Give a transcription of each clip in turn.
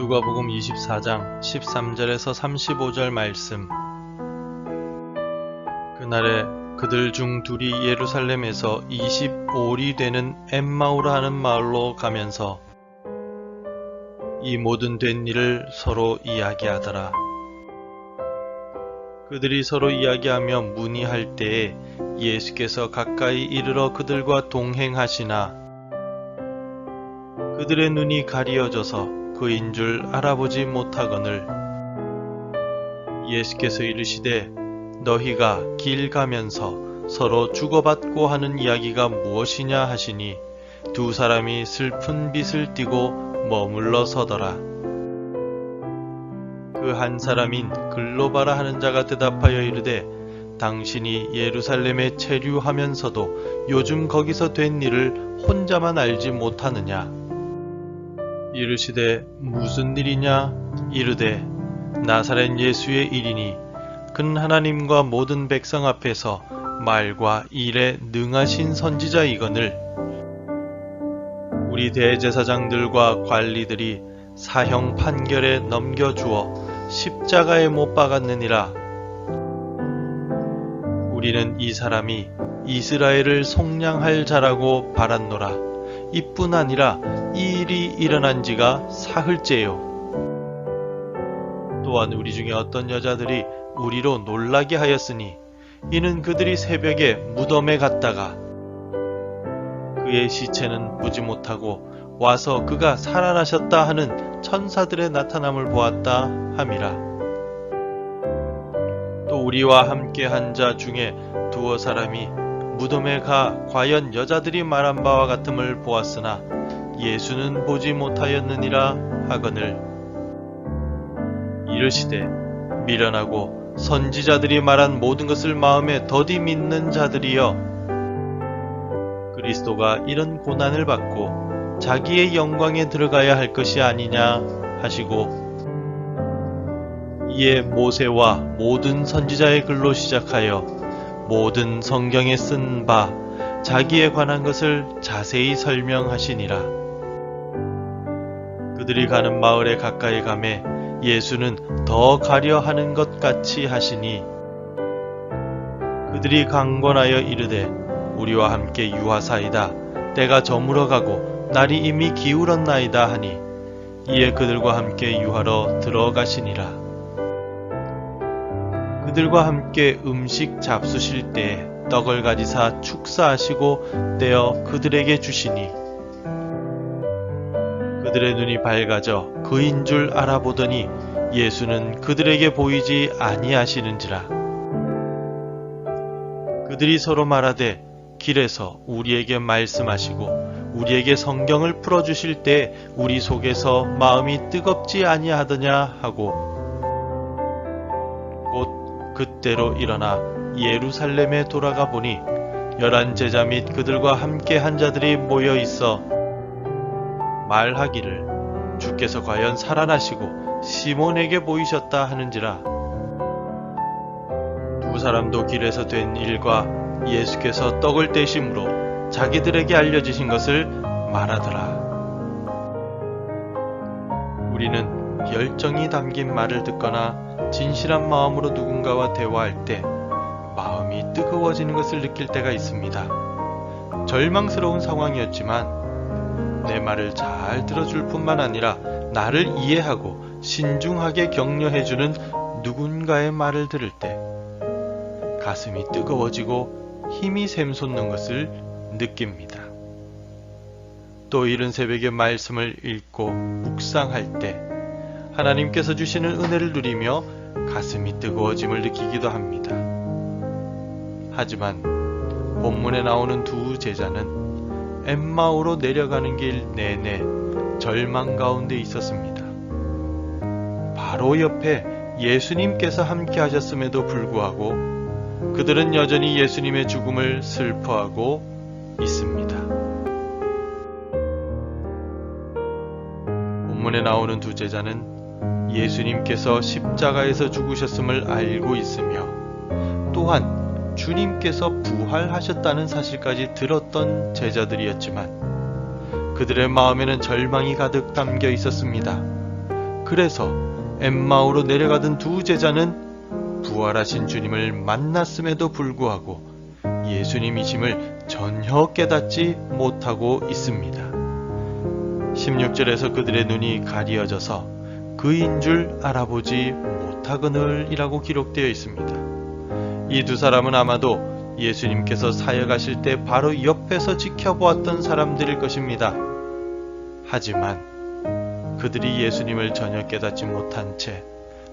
누가복음 24장 13절에서 35절 말씀. 그날에 그들 중 둘이 예루살렘에서 25리 되는 엠마오라 하는 마을로 가면서 이 모든 된 일을 서로 이야기하더라. 그들이 서로 이야기하며 문의할 때에 예수께서 가까이 이르러 그들과 동행하시나 그들의 눈이 가리어져서 그인 줄 알아보지 못하거늘 예수께서 이르시되 너희가 길 가면서 서로 주고받고 하는 이야기가 무엇이냐 하시니 두 사람이 슬픈 빛을 띠고 머물러 서더라. 그 한 사람인 글로바라 하는 자가 대답하여 이르되 당신이 예루살렘에 체류하면서도 요즘 거기서 된 일을 혼자만 알지 못하느냐? 이르시되 무슨 일이냐? 이르되 나사렛 예수의 일이니 그는 하나님과 모든 백성 앞에서 말과 일에 능하신 선지자이거늘 우리 대제사장들과 관리들이 사형 판결에 넘겨주어 십자가에 못 박았느니라. 우리는 이 사람이 이스라엘을 속량할 자라고 바랐노라. 이뿐 아니라 이 일이 일어난 지가 사흘째요. 또한 우리 중에 어떤 여자들이 우리로 놀라게 하였으니 이는 그들이 새벽에 무덤에 갔다가 그의 시체는 보지 못하고 와서 그가 살아나셨다 하는 천사들의 나타남을 보았다 함이라. 또 우리와 함께 한 자 중에 두어 사람이 무덤에 가 과연 여자들이 말한 바와 같음을 보았으나 예수는 보지 못하였느니라 하거늘 이르시되 미련하고 선지자들이 말한 모든 것을 마음에 더디 믿는 자들이여 그리스도가 이런 고난을 받고 자기의 영광에 들어가야 할 것이 아니냐 하시고 이에 모세와 모든 선지자의 글로 시작하여 모든 성경에 쓴 바 자기에 관한 것을 자세히 설명하시니라. 그들이 가는 마을에 가까이 가매 예수는 더 가려 하는 것 같이 하시니 그들이 강권하여 이르되 우리와 함께 유하사이다. 때가 저물어 가고 날이 이미 기울었나이다 하니 이에 그들과 함께 유하러 들어가시니라. 그들과 함께 음식 잡수실 때에 떡을 가지사 축사하시고 떼어 그들에게 주시니 그들의 눈이 밝아져 그인 줄 알아보더니 예수는 그들에게 보이지 아니하시는지라. 그들이 서로 말하되 길에서 우리에게 말씀하시고 우리에게 성경을 풀어주실 때 우리 속에서 마음이 뜨겁지 아니하더냐 하고 그때로 일어나 예루살렘에 돌아가 보니 11 제자 및 그들과 함께 한 자들이 모여 있어 말하기를 주께서 과연 살아나시고 시몬에게 보이셨다 하는지라. 두 사람도 길에서 된 일과 예수께서 떡을 떼심으로 자기들에게 알려주신 것을 말하더라. 우리는 열정이 담긴 말을 듣거나 진실한 마음으로 누군가와 대화할 때 마음이 뜨거워지는 것을 느낄 때가 있습니다. 절망스러운 상황이었지만 내 말을 잘 들어줄 뿐만 아니라 나를 이해하고 신중하게 격려해주는 누군가의 말을 들을 때 가슴이 뜨거워지고 힘이 샘솟는 것을 느낍니다. 또 이른 새벽에 말씀을 읽고 묵상할 때 하나님께서 주시는 은혜를 누리며 가슴이 뜨거워짐을 느끼기도 합니다. 하지만 본문에 나오는 두 제자는 엠마오로 내려가는 길 내내 절망 가운데 있었습니다. 바로 옆에 예수님께서 함께 하셨음에도 불구하고 그들은 여전히 예수님의 죽음을 슬퍼하고 있습니다. 본문에 나오는 두 제자는 예수님께서 십자가에서 죽으셨음을 알고 있으며 또한 주님께서 부활하셨다는 사실까지 들었던 제자들이었지만 그들의 마음에는 절망이 가득 담겨 있었습니다. 그래서 엠마오로 내려가던 두 제자는 부활하신 주님을 만났음에도 불구하고 예수님이심을 전혀 깨닫지 못하고 있습니다. 16절에서 그들의 눈이 가리어져서 그인 줄 알아보지 못하거늘이라고 기록되어 있습니다. 이 두 사람은 아마도 예수님께서 사역하실 때 바로 옆에서 지켜보았던 사람들일 것입니다. 하지만 그들이 예수님을 전혀 깨닫지 못한 채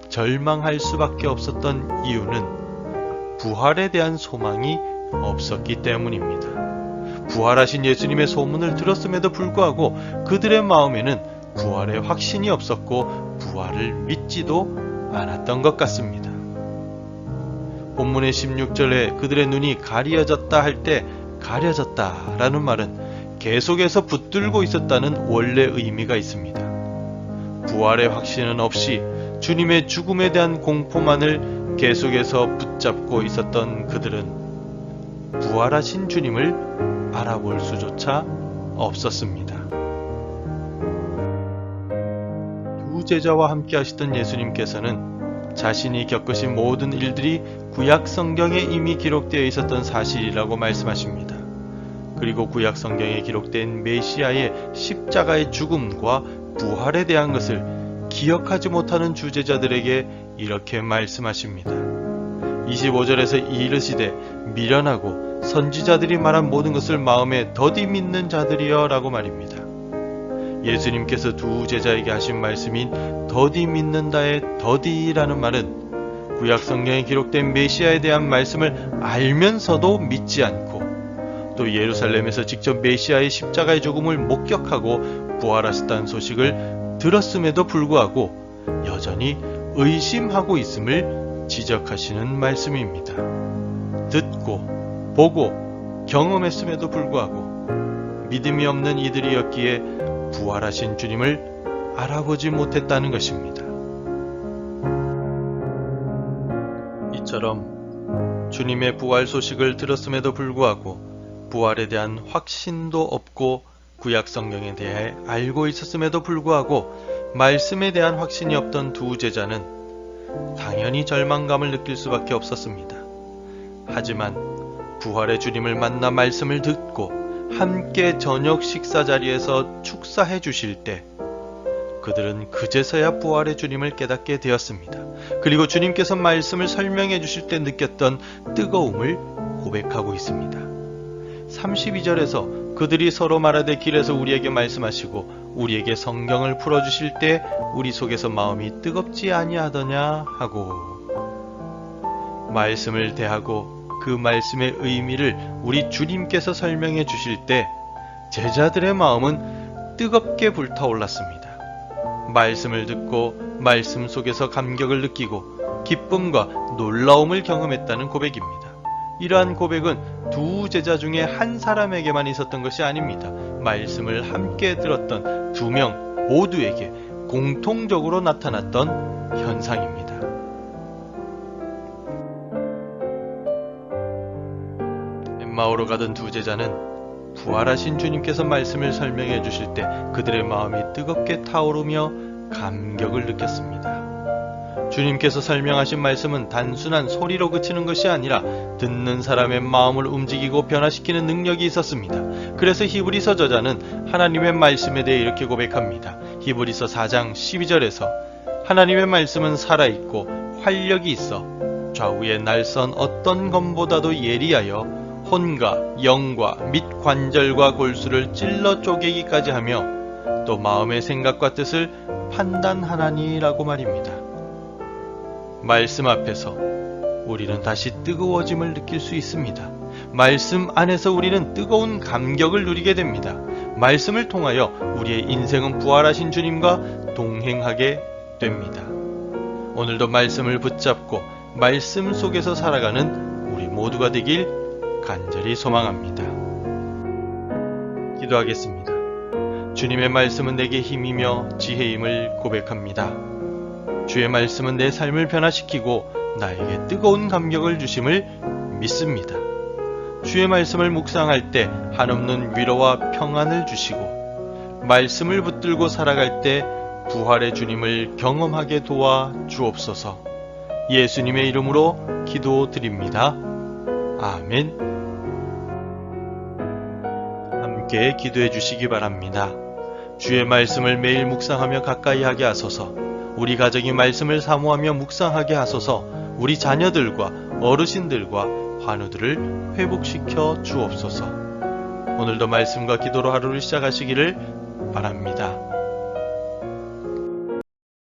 절망할 수밖에 없었던 이유는 부활에 대한 소망이 없었기 때문입니다. 부활하신 예수님의 소문을 들었음에도 불구하고 그들의 마음에는 부활의 확신이 없었고 부활을 믿지도 않았던 것 같습니다. 본문의 16절에 그들의 눈이 가려졌다 할 때 가려졌다 라는 말은 계속해서 붙들고 있었다는 원래 의미가 있습니다. 부활의 확신은 없이 주님의 죽음에 대한 공포만을 계속해서 붙잡고 있었던 그들은 부활하신 주님을 알아볼 수조차 없었습니다. 두 제자와 함께 하시던 예수님께서는 자신이 겪으신 모든 일들이 구약 성경에 이미 기록되어 있었던 사실이라고 말씀하십니다. 그리고 구약 성경에 기록된 메시아의 십자가의 죽음과 부활에 대한 것을 기억하지 못하는 주제자들에게 이렇게 말씀하십니다. 25절에서 이르시되 미련하고 선지자들이 말한 모든 것을 마음에 더디 믿는 자들이여 라고 말입니다. 예수님께서 두 제자에게 하신 말씀인 더디 믿는다의 더디라는 말은 구약 성경에 기록된 메시아에 대한 말씀을 알면서도 믿지 않고 또 예루살렘에서 직접 메시아의 십자가의 죽음을 목격하고 부활하셨다는 소식을 들었음에도 불구하고 여전히 의심하고 있음을 지적하시는 말씀입니다. 듣고 보고 경험했음에도 불구하고 믿음이 없는 이들이었기에 부활하신 주님을 알아보지 못했다는 것입니다. 이처럼 주님의 부활 소식을 들었음에도 불구하고 부활에 대한 확신도 없고 구약 성경에 대해 알고 있었음에도 불구하고 말씀에 대한 확신이 없던 두 제자는 당연히 절망감을 느낄 수밖에 없었습니다. 하지만 부활의 주님을 만나 말씀을 듣고 함께 저녁 식사 자리에서 축사해 주실 때 그들은 그제서야 부활의 주님을 깨닫게 되었습니다. 그리고 주님께서 말씀을 설명해 주실 때 느꼈던 뜨거움을 고백하고 있습니다. 32절에서 그들이 서로 말하되 길에서 우리에게 말씀하시고 우리에게 성경을 풀어주실 때 우리 속에서 마음이 뜨겁지 아니하더냐 하고 말씀을 대하고 그 말씀의 의미를 우리 주님께서 설명해 주실 때 제자들의 마음은 뜨겁게 불타올랐습니다. 말씀을 듣고 말씀 속에서 감격을 느끼고 기쁨과 놀라움을 경험했다는 고백입니다. 이러한 고백은 두 제자 중에 한 사람에게만 있었던 것이 아닙니다. 말씀을 함께 들었던 두 명 모두에게 공통적으로 나타났던 현상입니다. 엠마오로 가던 두 제자는 부활하신 주님께서 말씀을 설명해 주실 때 그들의 마음이 뜨겁게 타오르며 감격을 느꼈습니다. 주님께서 설명하신 말씀은 단순한 소리로 그치는 것이 아니라 듣는 사람의 마음을 움직이고 변화시키는 능력이 있었습니다. 그래서 히브리서 저자는 하나님의 말씀에 대해 이렇게 고백합니다. 히브리서 4장 12절에서 하나님의 말씀은 살아있고 활력이 있어 좌우에 날선 어떤 검보다도 예리하여 혼과 영과 및 관절과 골수를 찔러 쪼개기까지 하며 또 마음의 생각과 뜻을 판단하나니라고 말입니다. 말씀 앞에서 우리는 다시 뜨거워짐을 느낄 수 있습니다. 말씀 안에서 우리는 뜨거운 감격을 누리게 됩니다. 말씀을 통하여 우리의 인생은 부활하신 주님과 동행하게 됩니다. 오늘도 말씀을 붙잡고 말씀 속에서 살아가는 우리 모두가 되길 간절히 소망합니다. 기도하겠습니다. 주님의 말씀은 내게 힘이며 지혜임을 고백합니다. 주의 말씀은 내 삶을 변화시키고 나에게 뜨거운 감격을 주심을 믿습니다. 주의 말씀을 묵상할 때 한없는 위로와 평안을 주시고 말씀을 붙들고 살아갈 때 부활의 주님을 경험하게 도와 주옵소서. 예수님의 이름으로 기도드립니다. 아멘. 함께 기도해 주시기 바랍니다. 주의 말씀을 매일 묵상하며 가까이 하게 하소서. 우리 가정이 말씀을 사모하며 묵상하게 하소서. 우리 자녀들과 어르신들과 환우들을 회복시켜 주옵소서. 오늘도 말씀과 기도로 하루를 시작하시기를 바랍니다.